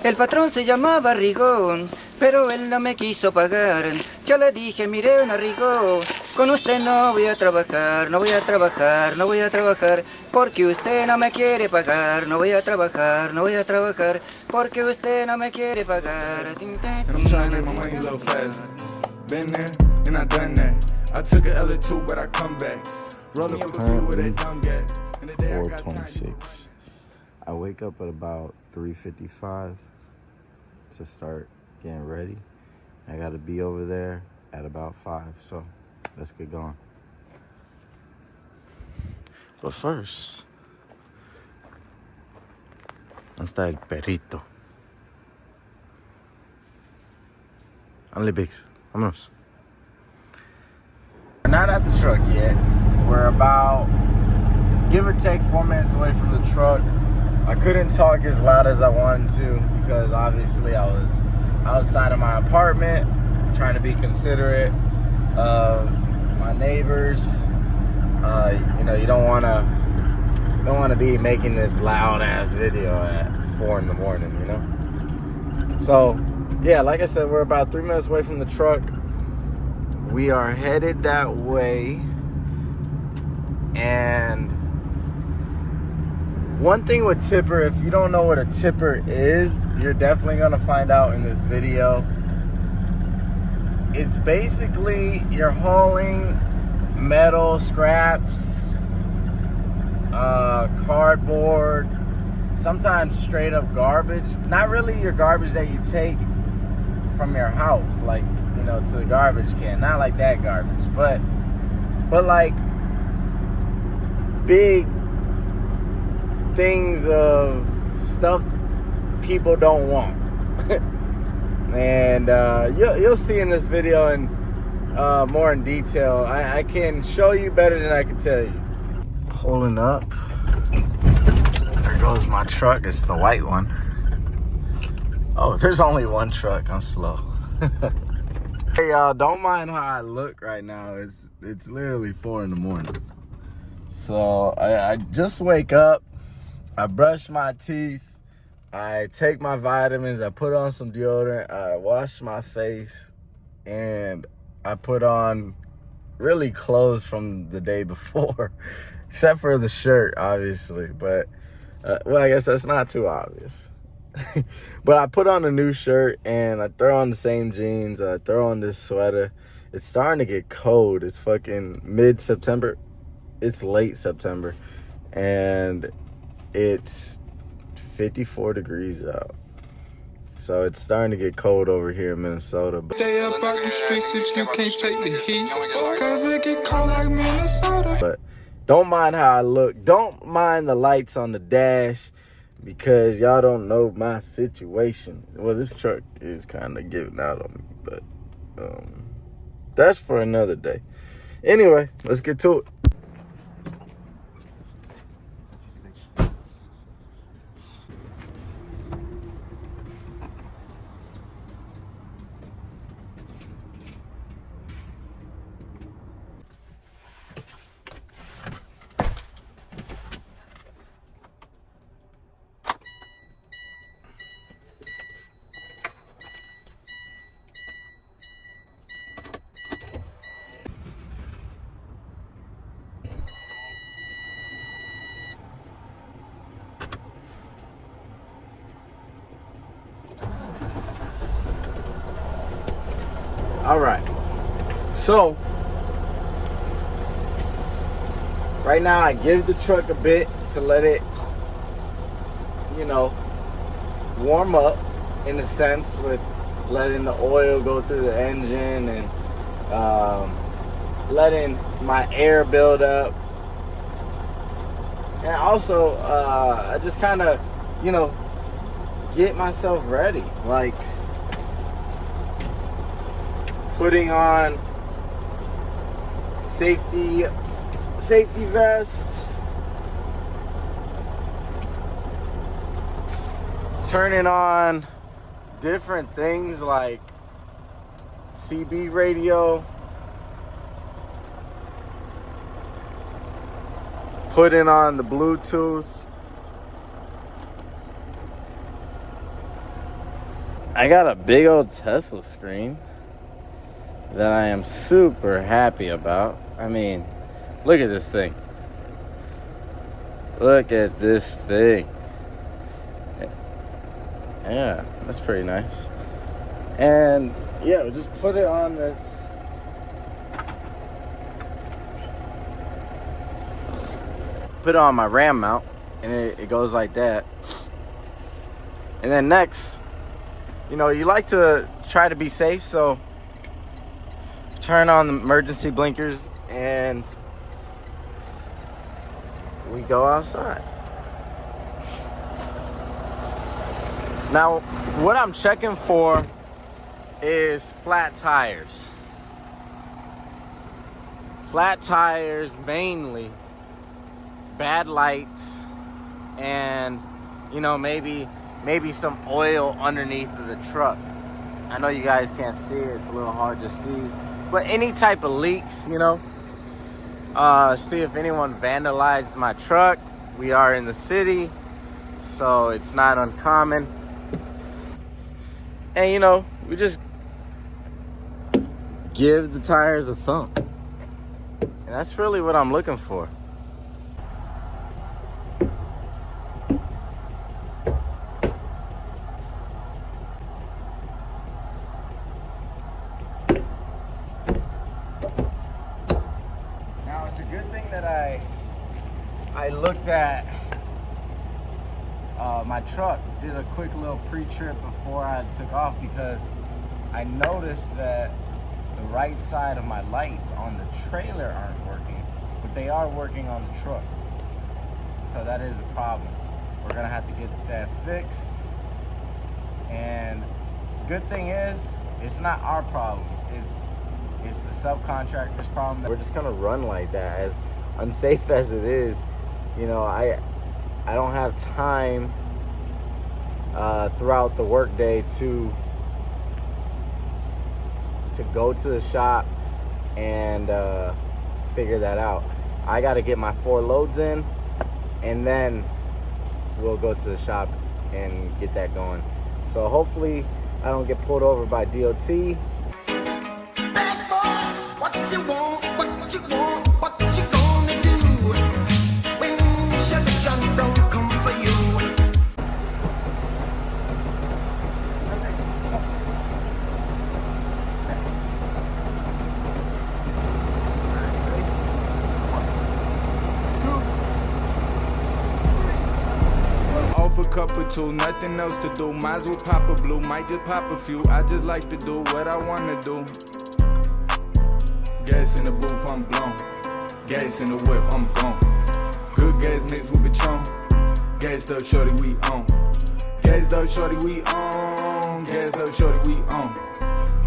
El patrón se llamaba Rigón, pero él no me quiso pagar. Yo le dije, mire, don Rigón, con usted no voy a trabajar, no voy a trabajar, no voy a trabajar, porque usted no me quiere pagar. No voy a trabajar, no voy a trabajar, porque usted no me quiere pagar. And I'm trying to make my money a little fast. Been there, and I done that. I took a L2, but I come back. Rolling with a few where they done get. And the day I got 4:26. I wake up at about 3:55 to start getting ready. I gotta be over there at about 5, so let's get going. But first, ¿dónde está el perrito? Ándale, Biggs, vámonos. We're not at the truck yet. We're about, give or take, 4 minutes away from the truck. I couldn't talk as loud as I wanted to because obviously I was outside of my apartment trying to be considerate of my neighbors. You know, you don't want to be making this loud ass video at 4 in the morning, you know? So yeah, like I said, we're about 3 minutes away from the truck. We are headed that way. And one thing with tipper, if you don't know what a tipper is, you're definitely gonna find out in this video. It's basically you're hauling metal scraps, cardboard, sometimes straight up garbage. Not really your garbage that you take from your house, like, you know, to the garbage can. Not like that garbage, but like big things of stuff people don't want. And you'll see in this video and more in detail. I can show you better than I can tell you. Pulling up. There goes my truck. It's the white one. Oh, there's only one truck. I'm slow. Hey y'all, don't mind how I look right now. It's literally 4 in the morning. So I just wake up. I brush my teeth, I take my vitamins, I put on some deodorant, I wash my face, and I put on really clothes from the day before, except for the shirt, obviously, but, well, I guess that's not too obvious. But I put on a new shirt, and I throw on the same jeans, I throw on this sweater. It's starting to get cold. It's fucking mid-September. It's late September, and it's 54 degrees out. So it's starting to get cold over here in Minnesota. Stay up out the streets if you can't take the heat, cause it get cold like Minnesota. But don't mind how I look. Don't mind the lights on the dash because y'all don't know my situation. Well, this truck is kind of giving out on me, but that's for another day. Anyway, let's get to it. All right, so right now I give the truck a bit to let it, you know, warm up in a sense with letting the oil go through the engine and letting my air build up. And also, I just kind of, you know, get myself ready, like putting on safety vest, turning on different things like CB radio, putting on the Bluetooth, I got a big old Tesla screen that I am super happy about. I mean, look at this thing. Look at this thing. Yeah, that's pretty nice. And yeah, we'll just put it on this. Put it on my RAM mount, and it goes like that. And then next, you know, you like to try to be safe, so turn on the emergency blinkers and we go outside. Now, what I'm checking for is flat tires. Flat tires mainly, bad lights, and you know, maybe some oil underneath of the truck. I know you guys can't see it, it's a little hard to see, but any type of leaks, you know. See if anyone vandalized my truck. We are in the city, so it's not uncommon. And you know, we just give the tires a thump. And that's really what I'm looking for. Now it's a good thing that I looked at my truck, did a quick little pre-trip before I took off, because I noticed that the right side of my lights on the trailer aren't working, but they are working on the truck. So that is a problem. We're gonna have to get that fixed. And good thing is, it's not our problem. It's the subcontractor's problem. We're just gonna run like that. As unsafe as it is, you know, I don't have time throughout the workday to go to the shop and figure that out. I got to get my 4 loads in, and then we'll go to the shop and get that going. So hopefully I don't get pulled over by DOT. Bad boys, what you want, what you want, what you gonna do when Chevy John Brown come for you? Off a cup or two, nothing else to do. Might as well pop a blue, might just pop a few. I just like to do what I wanna do. Gas in the booth, I'm blown. Gas in the whip, I'm gone. Good gas mixed with Patron. Gas up, shorty, we on. Gas up, shorty, we on. Gas up, shorty, we on.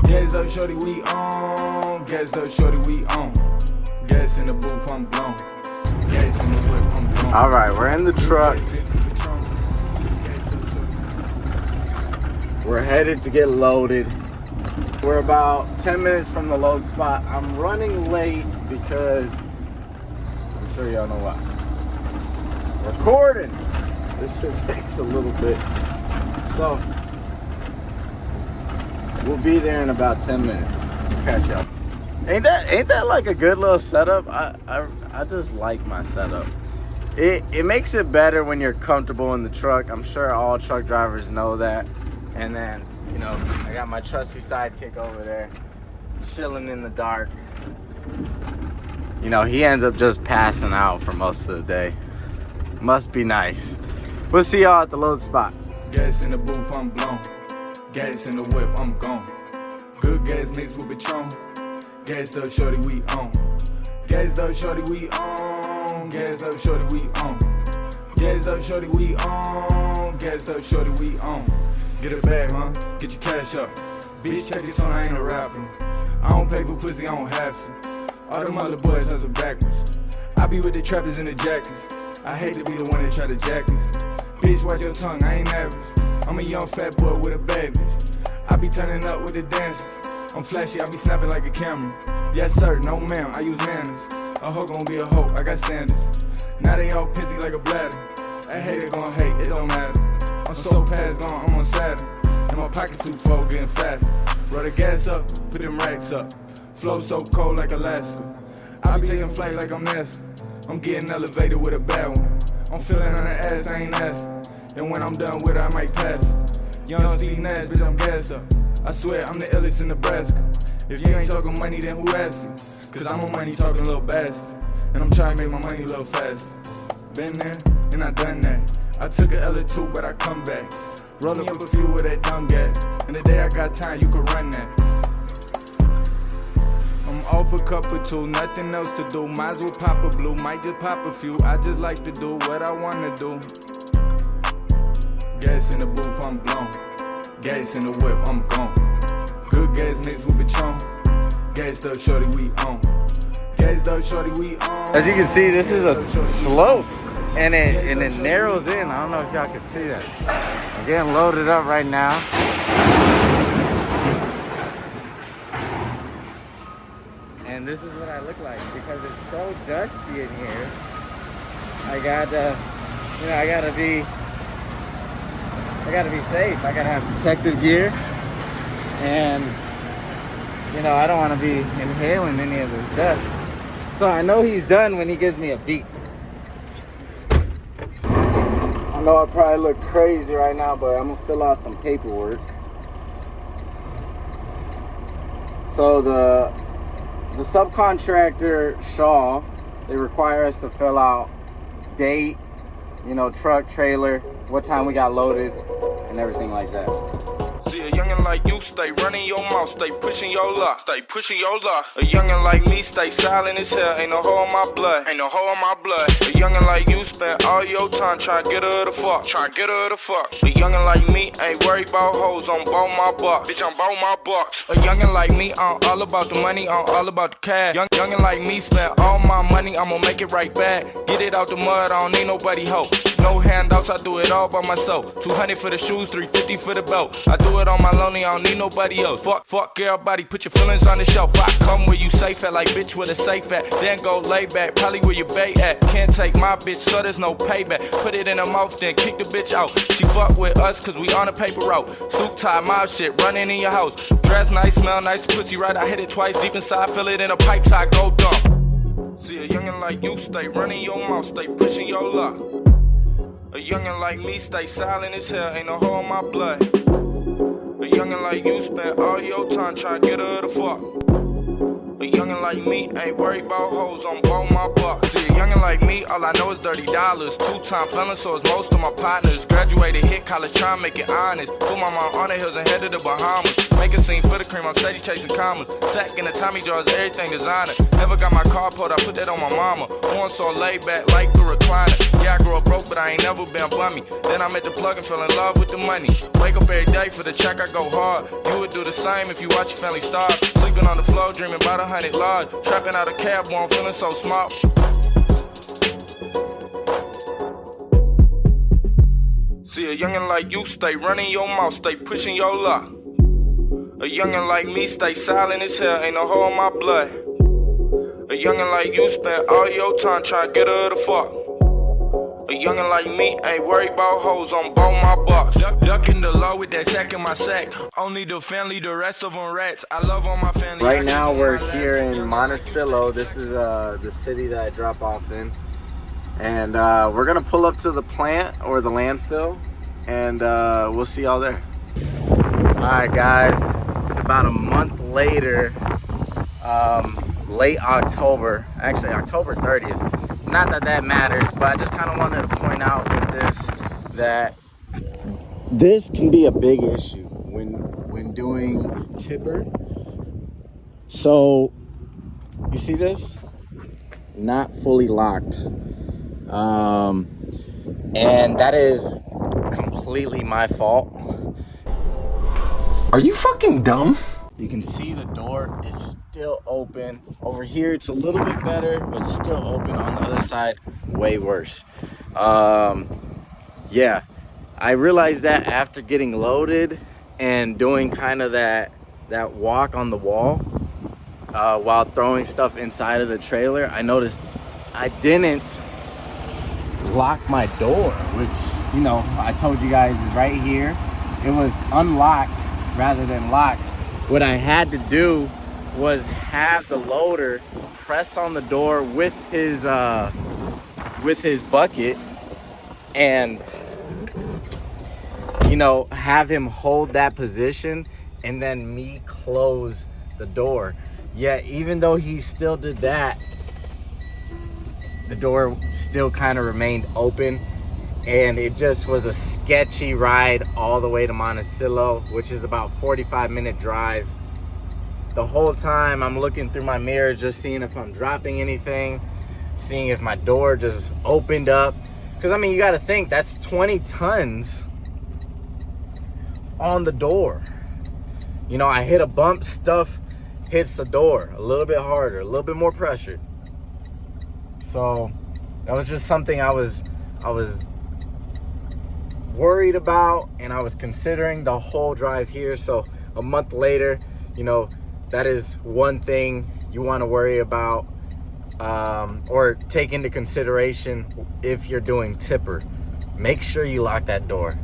Gas up, shorty, we on. Gas up, shorty, we on. Gas in the booth, I'm blown. Gas in the whip, I'm gone. All right, we're in the truck. We're headed to get loaded. We're about 10 minutes from the load spot. I'm running late because I'm sure y'all know why. Recording. This shit takes a little bit. So we'll be there in about 10 minutes. Catch y'all. Ain't that like a good little setup? I just like my setup. It makes it better when you're comfortable in the truck. I'm sure all truck drivers know that. And then, you know, I got my trusty sidekick over there, chilling in the dark. You know, he ends up just passing out for most of the day. Must be nice. We'll see y'all at the load spot. Gas in the booth, I'm blown. Gas in the whip, I'm gone. Good gas mixed with Patron. Gas up, shorty, we on. Gas up, shorty, we on. Gas up, shorty, we on. Gas up, shorty, we on. Gas up, shorty, we on. Get a bag, huh? Get your cash up. Bitch, check your tone, I ain't a rapper. I don't pay for pussy, I don't have to. All them other boys hustle backwards. I be with the trappers and the jackets. I hate to be the one that try to jack us. Bitch, watch your tongue, I ain't average. I'm a young fat boy with a bad bitch. I be turning up with the dancers. I'm flashy, I be snapping like a camera. Yes sir, no ma'am, I use manners. A hoe gon' be a hoe, I got standards. Now they all pissy like a bladder. A hater gon' hate, it don't matter. I'm so past gone, I'm on Saturn. And my pockets too full, getting fat. Roll the gas up, put them racks up. Flow so cold like Alaska. I be taking flight like I'm NASA. I'm getting elevated with a bad one. I'm feeling on the ass, I ain't asking. And when I'm done with it, I might pass it. Young Steve Nash, bitch, I'm gassed up. I swear I'm the illest in Nebraska. If you ain't talking money, then who asked you? Cause I'm a money talking little bastard. And I'm trying to make my money a little faster. Been there, and I done that. I took a L or two, but I come back. Roll up a few with that dumb gas. And the day I got time, you can run that. I'm off a cup or two, nothing else to do. Might as well pop a blue, might just pop a few. I just like to do what I wanna do. Gas in the booth, I'm blown. Gas in the whip, I'm gone. Good gas mixed with Patron. Gas up, shorty, we on. Gas up, shorty, we on. As you can see, this is a slope, and it narrows in. I don't know if y'all can see that. I'm getting loaded up right now. And this is what I look like because it's so dusty in here. I gotta be safe. I gotta have protective gear, and I don't want to be inhaling any of this dust. So I know he's done when he gives me a beat. I know I probably look crazy right now, but I'm gonna fill out some paperwork. So the subcontractor, Shaw, they require us to fill out date, truck, trailer, what time we got loaded, and everything like that. See a youngin' like you stay running your mouth, stay pushing your luck, stay pushing your luck. A youngin' like me stay silent as hell, ain't no hole in my blood, ain't no hole in my blood. A youngin' like you spend all your time trying to get her the fuck, trying to get her the fuck. A youngin' like me ain't worried about hoes, on both my bucks, bitch, I'm both my bucks. A youngin' like me, I'm all about the money, I'm all about the cash. Youngin' like me spend all my money, I'ma make it right back. Get it out the mud, I don't need nobody help. No handouts, I do it all by myself. 200 for the shoes, 350 for the belt. I do it on my lonely, I don't need nobody else. Fuck everybody, put your feelings on the shelf. I come where you safe at, like bitch where the safe at. Then go lay back, probably where your bait at. Can't take my bitch, so there's no payback. Put it in her mouth, then kick the bitch out. She fuck with us, cause we on a paper route. Suit tie, mob shit, running in your house. Dress nice, smell nice, pussy right, I hit it twice. Deep inside, feel it in the pipes, I go dumb. See a youngin' like you, stay running your mouth, stay pushing your luck. A youngin' like me stay silent as hell, ain't no hole in my blood. A youngin' like you spend all your time trying to get her the fuck. A youngin' like me ain't worried about hoes, on both my bucks. See a youngin' like me, all I know is $30. 2-time felon, so it's most of my partners. Graduated, hit college, trying to make it honest. Put my mom on the hills and head to the Bahamas. Make a scene for the cream, I'm steady chasing commas. Sack in the Tommy jars, everything designer. Never got my car pulled, I put that on my mama. Born so laid back, like the recliner. Yeah, I grew up broke, but I ain't never been bummy. Then I met the plug and fell in love with the money. Wake up every day for the check, I go hard. You would do the same if you watch your family starve. Sleeping on the floor, dreaming about 100 large. Trapping out a cab, boy, I'm feeling so smart. See a youngin' like you stay running your mouth, stay pushing your luck. A youngin' like me stay silent as hell, ain't no hole in my blood. A youngin' like you spend all your time trying to get her the fuck. A youngin' like me ain't worried about hoes, on both my bucks. Ducking the law with that sack in my sack. Only the family, the rest of them rats. I love all my family. Right now we're here in Monticello. This is the city that I drop off in. And we're gonna pull up to the plant or the landfill, and we'll see y'all there. Alright guys, it's about a month later, late October, actually October 30th. Not that that matters, but I just kind of wanted to point out with this that this can be a big issue when doing tipper. So you see this? Not fully locked. And that is completely my fault. Are you fucking dumb? You can see the door is still open. Over here, it's a little bit better, but still open. On the other side, way worse. Yeah, I realized that after getting loaded and doing kind of that walk on the wall while throwing stuff inside of the trailer, I noticed I didn't lock my door, which, I told you guys is right here. it was unlocked rather than locked. What I had to do was have the loader press on the door with his bucket and, you know, have him hold that position and then me close the door. Yet even though he still did that, the door still kind of remained open, and it just was a sketchy ride all the way to Monticello, which is about 45-minute drive. The whole time I'm looking through my mirror, just seeing if I'm dropping anything, seeing if my door just opened up. Because I mean, you got to think, that's 20 tons on the door. You know, I hit a bump, stuff hits the door a little bit harder, a little bit more pressure. So that was just something I was worried about, and I was considering the whole drive here. So a month later, you know, that is one thing you want to worry about or take into consideration if you're doing tipper. Make sure you lock that door.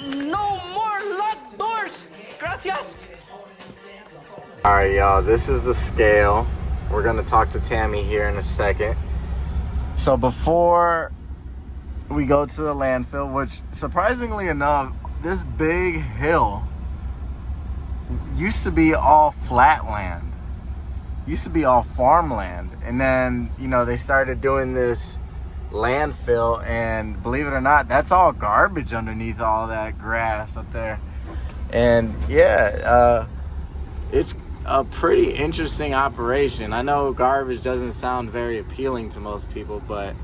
No more locked doors. Gracias. All right, y'all, this is the scale. We're gonna talk to Tammy here in a second. So before we go to the landfill, which surprisingly enough, this big hill used to be all flat land, used to be all farmland. And then, you know, they started doing this landfill, and believe it or not, that's all garbage underneath all that grass up there. And yeah, it's a pretty interesting operation. I know garbage doesn't sound very appealing to most people, but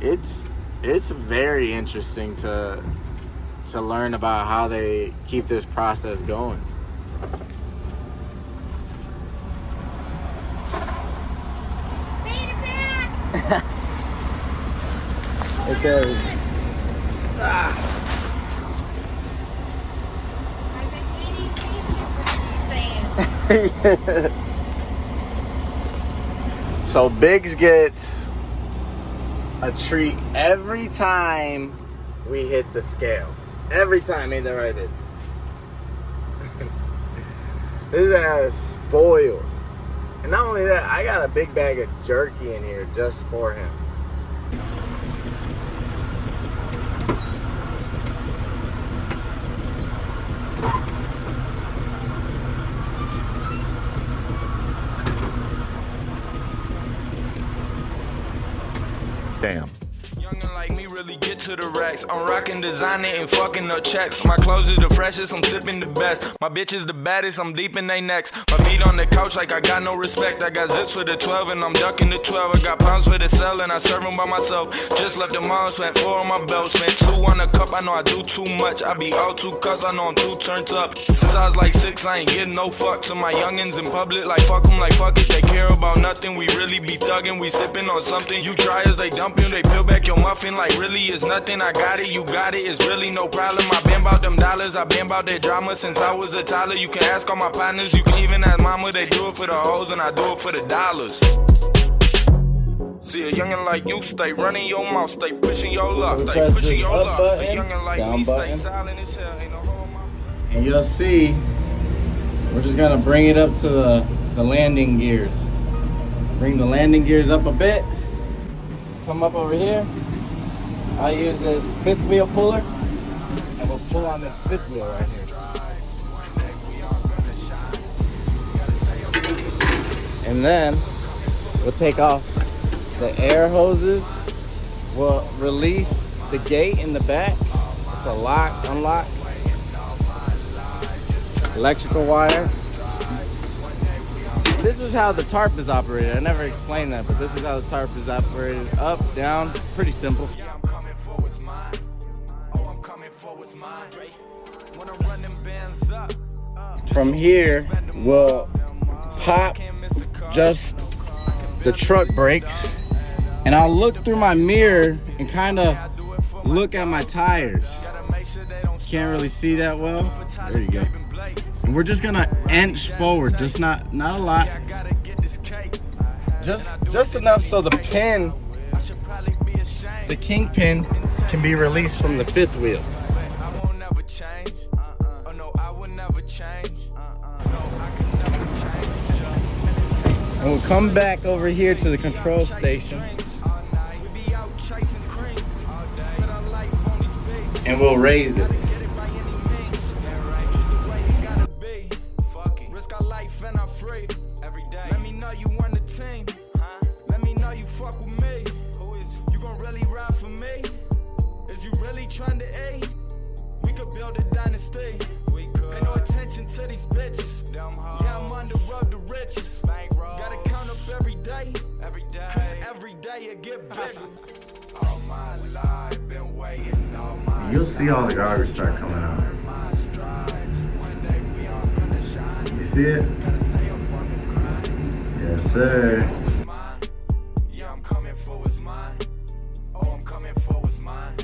it's very interesting to learn about how they keep this process going. Okay. So Biggs gets a treat every time we hit the scale. Every time, ain't that right, Biggs? This ass spoiled. And not only that, I got a big bag of jerky in here just for him. Damn. Youngin' like me really get to the racks. I'm rockin', designing, and fucking up checks. My clothes is the freshest, I'm sipping the best. My bitch is the baddest, I'm deep in they necks. My feet on the couch like I got no respect. I got zips for the 12 and I'm ducking the 12. I got pounds for the cell and I serve them by myself. Just left the mall, spent 4 on my belt. Spent 2 on a cup, I know I do too much. I be all too cuss, I know I'm too turned up. Since I was like 6, I ain't getting no fucks. To my youngins in public, like fuck them, like fuck it. They care about nothing, we really be thuggin'. We sippin' on something, you try as they dump you. They peel back your muffin like really is nothing. I got it, you got it, it's really no problem. I been about them dollars, I been about that drama since I was a toddler. You can ask all my partners, you can even ask mama. They do it for the hoes and I do it for the dollars. See a youngin' like you, stay running your mouth, stay pushing your luck, stay pushing your luck. A youngin' like me, stay silent as hell, ain't no hole in my... And you'll see, we're just gonna bring it up to the landing gears. Bring the landing gears up a bit. Come up over here. I'll use this 5th wheel puller, and we'll pull on this 5th wheel right here. And then we'll take off the air hoses. We'll release the gate in the back. It's a lock, unlock. Electrical wire. This is how the tarp is operated. I never explained that, but this is how the tarp is operated. Up, down, pretty simple. From here, we'll pop just the truck brakes, and I'll look through my mirror and kind of look at my tires. Can't really see that well. There you go. And we're just gonna inch forward, just not a lot, just enough so the pin, the kingpin, can be released from the 5th wheel. We'll come back over here to the control station. And we'll raise it. Risk our life and our free every day. Let me know you on the team. Let me know you fuck with me. You gon' really ride for me? Is you really trying to aid? We could build a dynasty. We could. Pay no attention to these bitches. Yeah, I'm on the road to riches. Gotta count up every day. Cause every day it get bigger. All my life been waiting all my You'll see all the garbage start coming out. You see it? Yes, sir. Yeah, I'm coming for what's mine. Oh, I'm coming for what's mine.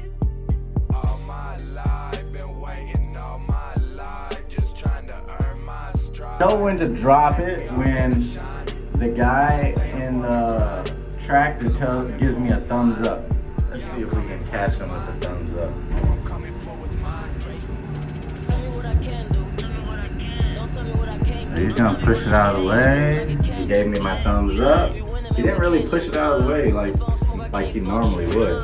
All my life been waiting all my life, just trying to earn my stride. Know when to drop it when the guy in the tractor gives me a thumbs up. Let's see if we can catch him with a thumbs up. I'm coming for what's mine. He's gonna push it out of the way. He gave me my thumbs up. He didn't really push it out of the way like he normally would.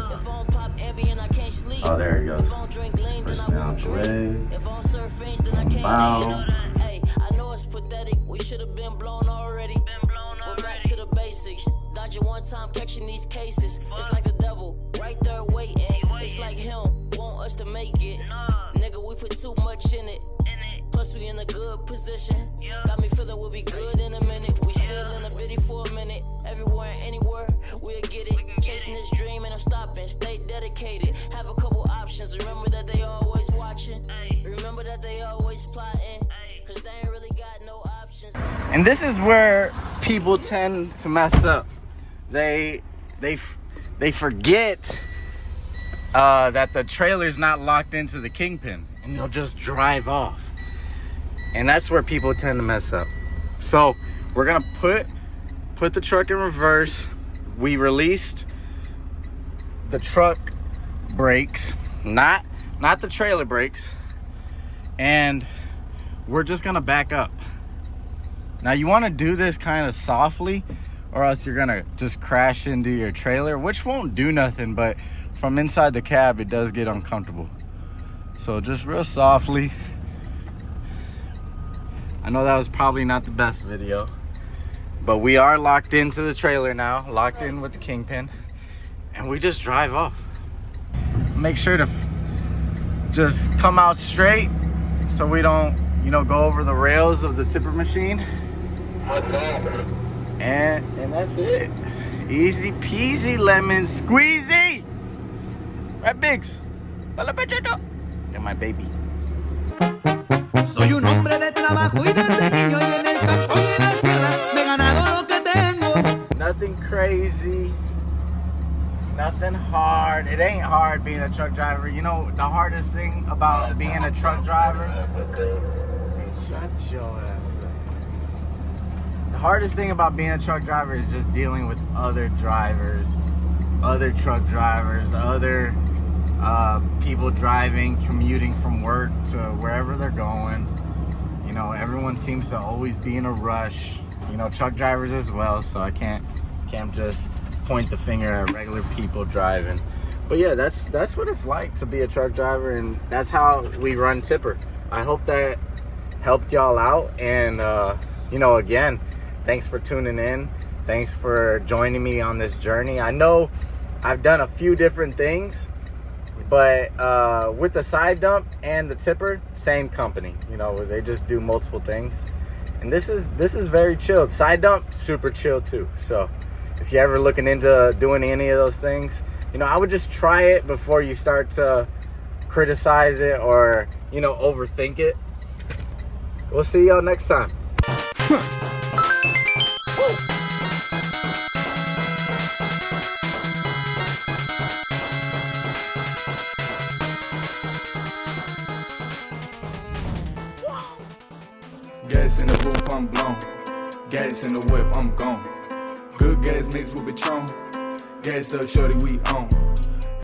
Oh, there he goes. Pushing it out the way. Bow. Hey, I know it's pathetic. We should have been blown already. But back to the basics. Dodging one time, catching these cases. It's like the devil, right there waiting. It's like him, want us to make it. Nigga, we put too much in it. Plus we in a good position. Got me feeling we'll be good in a minute. We still in a biddy for a minute. Everywhere and anywhere, we'll get it. Chasing this dream and I'm stopping. Stay dedicated. Have a couple options. Remember that they always watching. Remember that they always plotting. Cause they ain't really got no options. And this is where people tend to mess up. They forget that the trailer's not locked into the kingpin, and they'll just drive off. And that's where people tend to mess up. So we're gonna put the truck in reverse. We released the truck brakes, not the trailer brakes, and we're just gonna back up. Now you want to do this kind of softly, or else you're gonna just crash into your trailer, which won't do nothing, but from inside the cab it does get uncomfortable. So just real softly. I know that was probably not the best video, but we are locked into the trailer now, locked in with the kingpin, and we just drive off. Make sure to just come out straight so we don't, go over the rails of the tipper machine. And that's it. Easy peasy lemon squeezy. Right, Biggs? You're my baby. Soy un hombre de trabajo y desde niño y en el campo y en la sierra me he ganado lo que tengo. Nothing crazy, nothing hard. It ain't hard being a truck driver. You know the hardest thing about being a truck driver? Shut your ass up. The hardest thing about being a truck driver is just dealing with other drivers, other truck drivers, other people driving, commuting from work to wherever they're going. Everyone seems to always be in a rush. Truck drivers as well, so I can't just point the finger at regular people driving. But yeah, that's what it's like to be a truck driver, and that's how we run Tipper. I hope that helped y'all out, and again, thanks for tuning in. Thanks for joining me on this journey. I know I've done a few different things, but with the side dump and the tipper, same company. They just do multiple things, and this is very chilled. Side dump, super chill too. So if you're ever looking into doing any of those things, I would just try it before you start to criticize it or overthink it. We'll see y'all next time. Gas in the roof, I'm blown. Gas in the whip, I'm gone. Good gas mixed with Patron. Gas up, shorty, we on.